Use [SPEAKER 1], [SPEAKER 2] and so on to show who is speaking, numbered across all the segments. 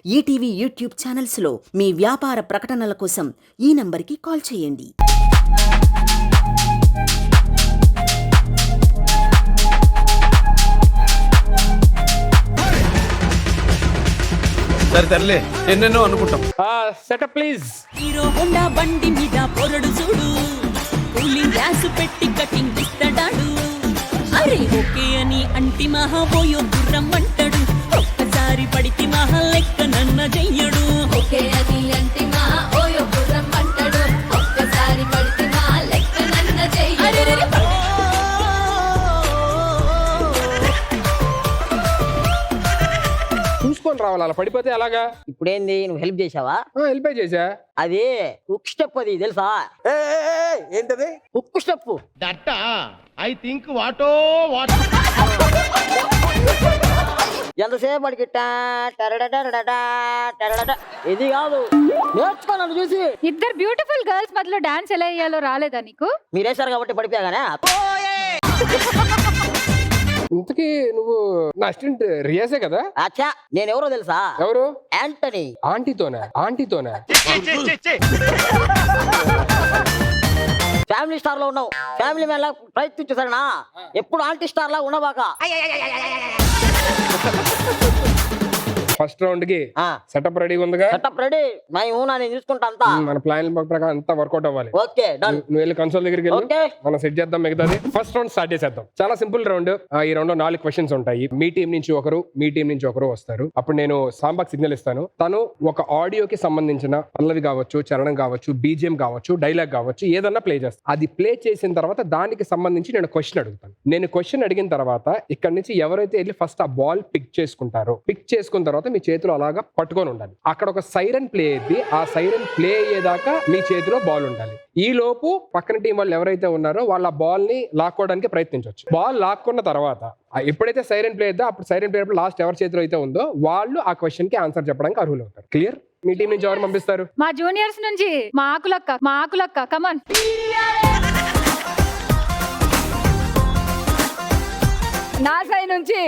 [SPEAKER 1] ETV YouTube ఛానల్స్లో మీ వ్యాపార ప్రకటనల కోసం ఈ నంబర్కి కాల్ చేయండి.
[SPEAKER 2] సరే తరలే ఎన్నెన్నో అనుకుంటాం. Setup please.
[SPEAKER 3] హీరో హోండా బండి మీద పొరడు చూడు, కూలింగ్ గ్యాస్ పెట్టి కటింగ్ ఇస్తాడాడు. అరే ఓకే అని అంటి మహా పోయో గుర్రం అంటాడు, ఒక్కసారి పడితే మహా లెక్క నన్న చెయ్యడు.
[SPEAKER 4] ఓకే అని అంటి మహా పోయో గుర్రం అంటాడు, ఒక్కసారి పడితే మహా లెక్క నన్న చెయ్యడు.
[SPEAKER 2] చూసుకొని రావాలి, అలా పడిపోతే అలాగా.
[SPEAKER 5] ఇప్పుడేంది నువ్వు హెల్ప్ చేసావా?
[SPEAKER 2] హెల్ప్ చేసా.
[SPEAKER 5] అది హుక్ స్టెప్, అది తెలుసా?
[SPEAKER 2] ఏంటది?
[SPEAKER 5] Hook step.
[SPEAKER 6] That I think what what.
[SPEAKER 5] ఎంతసేపు అడిగి ఇది కాదు, నేర్చుకో నన్ను చూసి.
[SPEAKER 7] ఇద్దరు బ్యూటిఫుల్ గర్ల్స్ మధ్యలో డాన్స్ ఎలా వేయాలో రాలేదా నీకు?
[SPEAKER 5] మీరేసారు కాబట్టి పడిపోయాగానే.
[SPEAKER 2] ఇంతకీ నువ్వు నా అసిస్టెంట్ రియాసే కదా?
[SPEAKER 5] అచ్చా, నేనెవరో తెలుసా?
[SPEAKER 2] ఎవరు?
[SPEAKER 5] యాంటనీ.
[SPEAKER 2] ఆంటీతోనే
[SPEAKER 5] ఫ్యామిలీ స్టార్ లో ఉన్నావు, ఫ్యామిలీ మ్యాన్ లా ప్రయత్నించు సరేనా? ఎప్పుడు ఆంటీ స్టార్ లా ఉండబాక.
[SPEAKER 2] ఫస్ట్ రౌండ్ కి సెటప్ రెడీగా ఉందిగా?
[SPEAKER 5] సెటప్ రెడీ, నేను చూసుకుంటా అంతా.
[SPEAKER 2] మన ప్లాన్ ప్రకారం అంతా వర్కౌట్ అవ్వాలి.
[SPEAKER 5] Okay done.
[SPEAKER 2] నువ్వు వెళ్ళి కన్సోల్ దగ్గరికి వెళ్ళి
[SPEAKER 5] ఓకే,
[SPEAKER 2] మనం సెట్ చేద్దాం మిగతాది. ఫస్ట్ రౌండ్ స్టార్ట్ చేసేద్దాం. చాలా సింపుల్ రౌండ్. ఈ రౌండ్ లో 4 క్వశ్చన్స్ ఉంటాయి. మీ టీం నుంచి ఒకరు, మీ టీం నుంచి ఒకరు వస్తారు. అప్పుడు నేను సాంబాకి సిగ్నల్ ఇస్తాను. తను ఒక ఆడియోకి సంబంధించిన పల్లవి కావచ్చు, చరణం కావచ్చు, బీజిఎం కావచ్చు, డైలాగ్ కావచ్చు, ఏదన్నా ప్లే చేస్తాను. అది ప్లే చేసిన తర్వాత దానికి సంబంధించి నేను క్వశ్చన్ అడుగుతాను. నేను క్వశ్చన్ అడిగిన తర్వాత ఇక్కడ నుంచి ఎవరైతే వెళ్ళి ఫస్ట్ ఆ బాల్ పిక్ చేసుకుంటారో, పిక్ చేసుకున్న తర్వాత మీ చేతిలో అలాగా పట్టుకొని ఉండాలి. అక్కడ ఒక సైరన్ ప్లే అయ్యింది, ఆ సైరన్ ప్లే అయ్యేదాకా మీ చేతిలో బాల్ ఉండాలి. ఈ లోపు పక్కన టీం వాళ్ళు ఎవరైతే ఉన్నారో వాళ్ళ బాల్ ని లాక్కోవడానికి ప్రయత్నించవచ్చు. బాల్ లాక్కున్న తర్వాత ఎప్పుడైతే సైరన్ ప్లే అవుతుందో అప్పుడు సైరన్ ప్లే లాస్ట్ ఎవరి చేతిలో అయితే ఉందో వాళ్ళు ఆ క్వశ్చన్ కి ఆన్సర్ చెప్పడానికి అర్హులు అవుతారు. క్లియర్? మీ టీం నుంచి ఎవరు పంపిస్తారు?
[SPEAKER 7] మా జూనియర్స్ నుంచి మా ఆకులక్క కమన్. నా సైడ్ నుంచి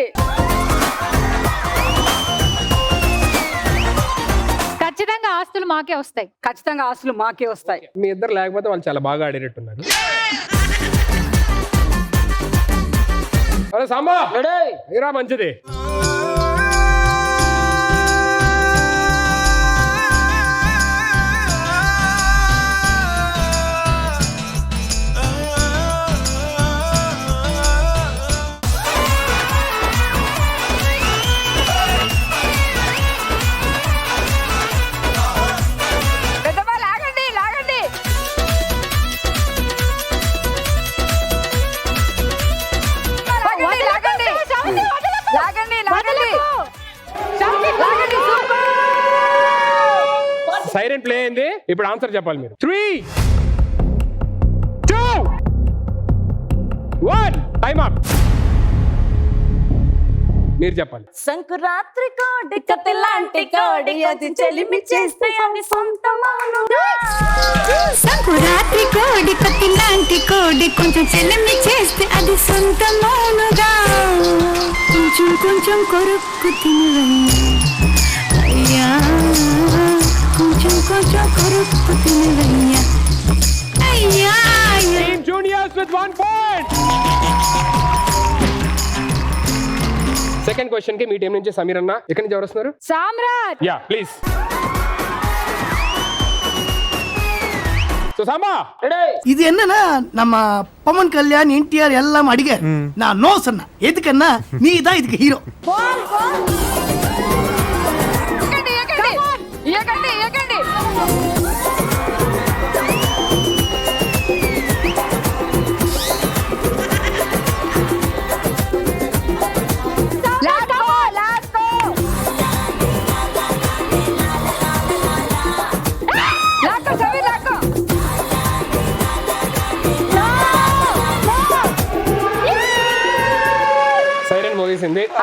[SPEAKER 7] ఖచ్చితంగా ఆస్తులు మాకే వస్తాయి.
[SPEAKER 2] మీ ఇద్దరు లేకపోతే వాళ్ళు చాలా బాగా ఆడినట్టున్నారు. అరే సాంబా ఇరా, మంచిది. సైరన్ ప్లే అయింది, ఇప్పుడు ఆన్సర్ చెప్పాలి మీరు. 3, 2, 1 టైమ్ అప్. మీరు చెప్పాలి.
[SPEAKER 3] సంకురాత్రి కోడి కత్తిలాంటి కోడి, అది చెలిమి చేస్తే అని సొంతమౌనుగా.
[SPEAKER 8] సంకురాత్రి కోడి కత్తిలాంటి కోడి, కొంచెం చెలిమి చేస్తే అది సొంతమౌనుగా. కొంచెం కొంచెం కొరుక్కు తినవయ్యా, కొంచెం కొంచెం కొరుక్కు తినవయ్యా. అయ్యా
[SPEAKER 2] team juniors with 1 point. Second question కి మీ టీం నుంచి సమీర్ అన్న. ఎక్కడి నుంచి ఎవరు వస్తున్నారు?
[SPEAKER 7] Samrat.
[SPEAKER 2] Ya please. So Samba
[SPEAKER 9] இது என்னன்னா நம்ம பவன் கல்யாண் என்டிஆர் எல்லாம் அடிக்க நான் நோ சொன்ன எதுக்குன்னா நீ தான் இதுக்கு ஹீரோ.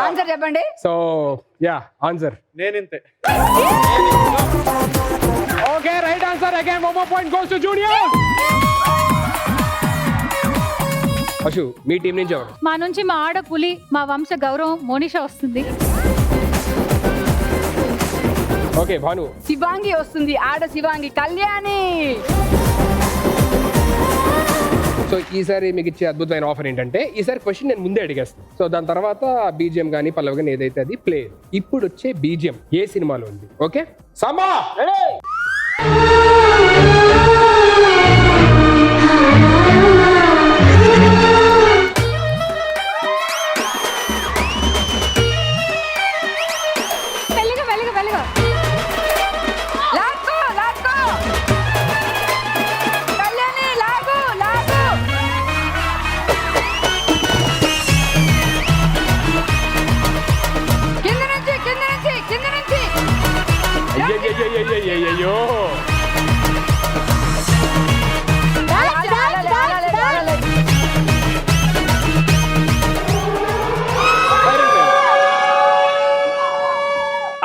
[SPEAKER 7] ఆన్సర్ చెప్పండి.
[SPEAKER 2] సో యా ఆన్సర్
[SPEAKER 6] నేనింతే.
[SPEAKER 2] Okay right answer. Again 1 more point goes to junior. Ashu మీ టీం నుంచి ఎవరు?
[SPEAKER 7] మా నుంచి మా ఆడ పులి, మా వంశ గౌరవం మోనిషా వస్తుంది.
[SPEAKER 2] ఓకే భాను.
[SPEAKER 7] శివాంగి వస్తుంది, ఆడ శివాంగి కళ్యాణి.
[SPEAKER 2] సో ఈసారి మీకు ఇచ్చే అద్భుతమైన ఆఫర్ ఏంటంటే ఈసారి క్వశ్చన్ నేను ముందే అడిగేస్తాను. సో దాని తర్వాత బీజిఎం కానీ పల్లవి కానీ ఏదైతే అది ప్లే. ఇప్పుడు వచ్చే బీజిఎం ఏ సినిమాలో ఉంది? ఓకే సాంబా
[SPEAKER 7] మెల్లిగా మెల్లిగా మెల్లిగా. లాక్కో లాక్కో. కళ్యాణి లాగు లాగు. కింద నుంచి కింద నుంచి కింద నుంచి.
[SPEAKER 2] అయ్యో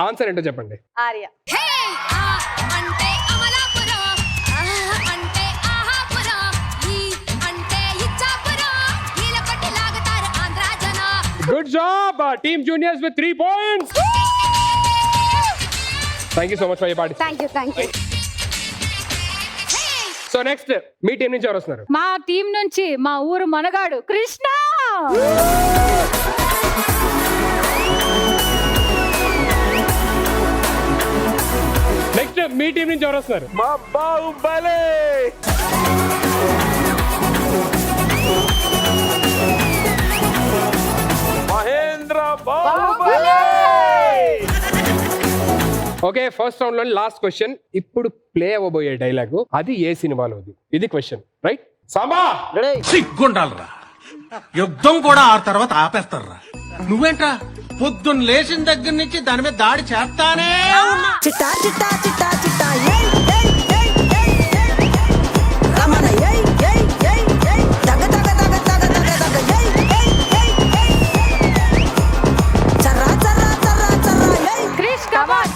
[SPEAKER 2] ఆన్సర్ ఏంటో చెప్పండి.
[SPEAKER 7] ఆర్య.
[SPEAKER 4] హే ఆ అంటే అమలాపురం, అంటే ఆహాపురం, ఈ అంటే ఇచ్చాపురం, ఈల పట్టి లాగుతారు ఆంధ్ర జనం.
[SPEAKER 2] Good job team juniors with 3 points. Thank you so much for your participation.
[SPEAKER 7] Thank you.
[SPEAKER 2] So next మీ టీం నుంచి ఎవరు వస్తున్నారు?
[SPEAKER 7] మా టీం నుంచి మా ఊరు మనగాడు కృష్ణ.
[SPEAKER 2] నెక్స్ట్ మీ టీం నుంచి ఎవరు వస్తున్నారు?
[SPEAKER 10] మా Baahubali. Mahendra Baahubali.
[SPEAKER 2] Okay first round లో లాస్ట్ క్వశ్చన్. ఇప్పుడు ప్లే అవ్వబోయే డైలాగ్ అది ఏ సినిమాలోది? ఇది క్వశ్చన్ రైట్? సాంబా
[SPEAKER 6] సిగ్గుండాలరా, యుద్ధం కూడా ఆ తర్వాత ఆపేస్తారా. నువ్వేంట్రా పొద్దున్న లేచిన దగ్గర నుంచి దాని మీద దాడి చేస్తానే ఉన్నా.
[SPEAKER 8] చిట్టా చిట్టా చిట్టా చిట్టా ఏయ్ ఏయ్ ఏయ్ ఏయ్ ఏయ్ రమణ ఏయ్ ఏయ్ ఏయ్ ఏయ్ దగ దగ దగ దగ దగ దగ ఏయ్ ఏయ్ ఏయ్ ఏయ్ చర్రా చర్రా చర్రా చర్రా ఏయ్
[SPEAKER 7] క్రిష్ కమాన్.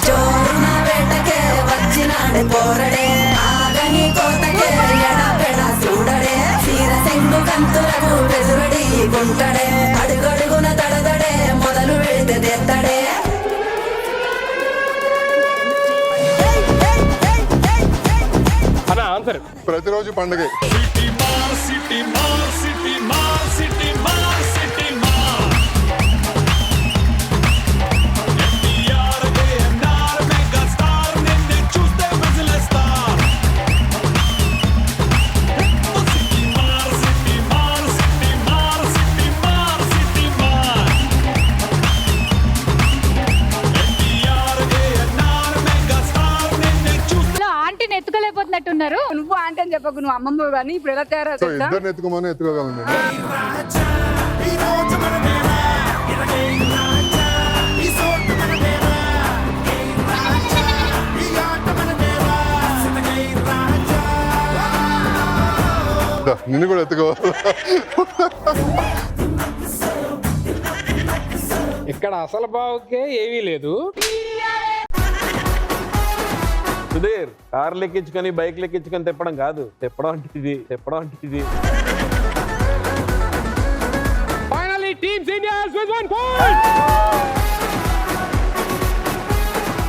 [SPEAKER 8] చోరున వేటకే వచ్చినాడే పోరడే ఆగని కోతకే ఎడపెడ చూడడే చీర సెంగు కంతులకు బెదురడి గుంటడే అడుగడుగున దడదడే మొదలు వెళితే తెత్తడే.
[SPEAKER 2] అన్న ఆన్సర్.
[SPEAKER 10] ప్రతిరోజు పండుగ.
[SPEAKER 7] ఆంటీని ఎత్తుకోలేకపోతున్నట్టున్నారు. నువ్వు ఆంటీ అని చెప్పకు, నువ్వు అమ్మమ్మ కానీ ఇప్పుడు ఎలా
[SPEAKER 10] సో
[SPEAKER 7] తయారవుతా.
[SPEAKER 10] ఇద్దరిని ఎత్తుకోమని ఎత్తుకోగలను నేను. నిన్ను కూడా ఎత్తుకోవాలి.
[SPEAKER 2] ఇక్కడ అసలు బావుకే ఏమీ లేదు.
[SPEAKER 10] సుధీర్, కార్ లెక్కించుకొని బైక్ లెక్కించుకొని తిప్పడం కాదు, తిప్పడం అంటే ఇది.
[SPEAKER 2] Finally team seniors with 1 point.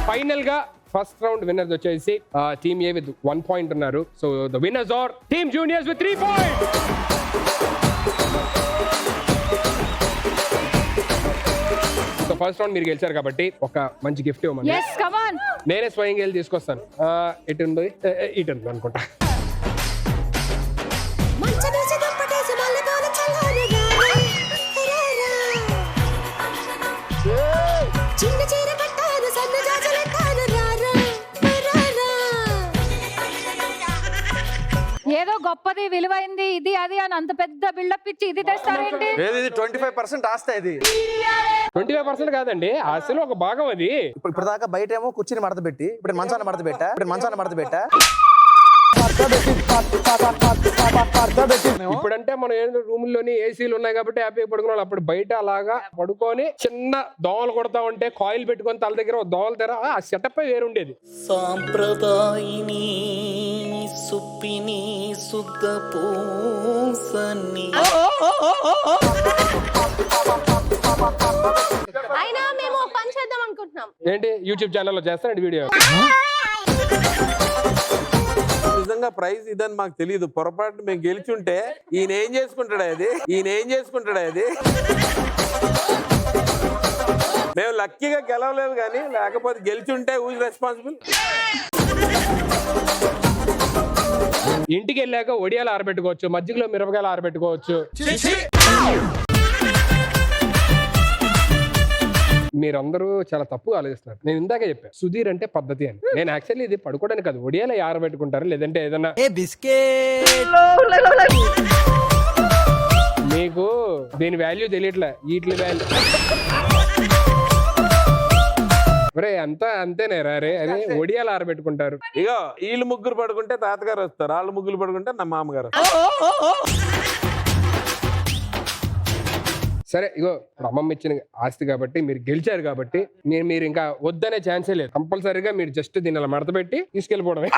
[SPEAKER 2] Final గా ఫస్ట్ రౌండ్ విన్నర్స్ వచ్చేసి టీమ్ ఏ విత్ 1 point ఉన్నారు. So the winners are team juniors with 3 points. So first round మీరు గెలిచారు కాబట్టి ఒక మంచి గిఫ్ట్ ఇవ్వమని
[SPEAKER 7] yes come on.
[SPEAKER 2] నేనే స్వయంగా వెళ్ళి తీసుకొస్తాను. ఇటు ఉంది అనుకుంటా.
[SPEAKER 7] ఏదో గొప్పది విలువైంది ఇది అది అని అంత పెద్ద బిల్డప్ ఇచ్చి ఇది తెస్తారేంటి?
[SPEAKER 10] 25% ఆస్తి ఇది.
[SPEAKER 2] 25% కాదండి, ఆస్తిలో ఒక భాగం అది.
[SPEAKER 11] ఇప్పుడు దాకా బయట ఏమో కుర్చీని మడత పెట్టి ఇప్పుడు మంచాన్ని మడత పెట్టా.
[SPEAKER 2] ఇప్పుడంటే మనం ఏంటో రూముల్లోని ఏసీలు ఉన్నాయి కాబట్టి హ్యాపీగా పడుకున్నాం. అప్పుడు బయట అలాగా పడుకొని చిన్న దోమలు కొడతా ఉంటే కాయిల్ పెట్టుకొని తల దగ్గర దోమలు తెర ఆ సెటప్ వేరుండేది.
[SPEAKER 3] సాంప్రదాయిని సుప్పిని శుద్ధ పూసని.
[SPEAKER 4] అయినా మేము పంచ చేద్దాం అనుకుంటున్నాం.
[SPEAKER 2] ఏంటి యూట్యూబ్ ఛానల్లో చేస్తానండి వీడియో.
[SPEAKER 10] నిజంగా ప్రైజ్ ఇదని మాకు తెలియదు. పొరపాటు మేము గెలిచుంటే ఈయన ఏం చేసుకుంటాడా అది మేము లక్కీగా గెలవలేదు కానీ లేకపోతే గెలిచుంటే హూజ్ రెస్పాన్సిబుల్.
[SPEAKER 2] ఇంటికి వెళ్ళాక ఒడియాలు ఆరబెట్టుకోవచ్చు, మజ్జిగలో మిరపకాయలు ఆరబెట్టుకోవచ్చు. మీరందరూ చాలా తప్పుగా ఆలోచిస్తున్నారు. నేను ఇందాకే చెప్పాను సుధీర్ అంటే పద్ధతి అని. నేను యాక్చువల్లీ ఇది పడుకోవడానికి కాదు, ఒడియాలు ఆరబెట్టుకుంటారు, లేదంటే ఏదన్నా మీకు దీని వాల్యూ తెలియట్లే, వీటి వాల్యూ ఒరే అంతా అంతేనే రే అని ఒడియాలు ఆరబెట్టుకుంటారు.
[SPEAKER 10] ఇగో వీళ్ళు ముగ్గురు పడుకుంటే తాతగారు వస్తారు, వాళ్ళు ముగ్గురు పడుకుంటే నా మామగారు.
[SPEAKER 2] సరే ఇగో ఇప్పుడు అమ్మమ్మ ఇచ్చిన ఆస్తి కాబట్టి మీరు గెలిచారు కాబట్టి మీరు ఇంకా వద్దనే ఛాన్సే లేదు. కంపల్సరీగా మీరు జస్ట్ దీని అలా మడత పెట్టి తీసుకెళ్ళిపోవడమే.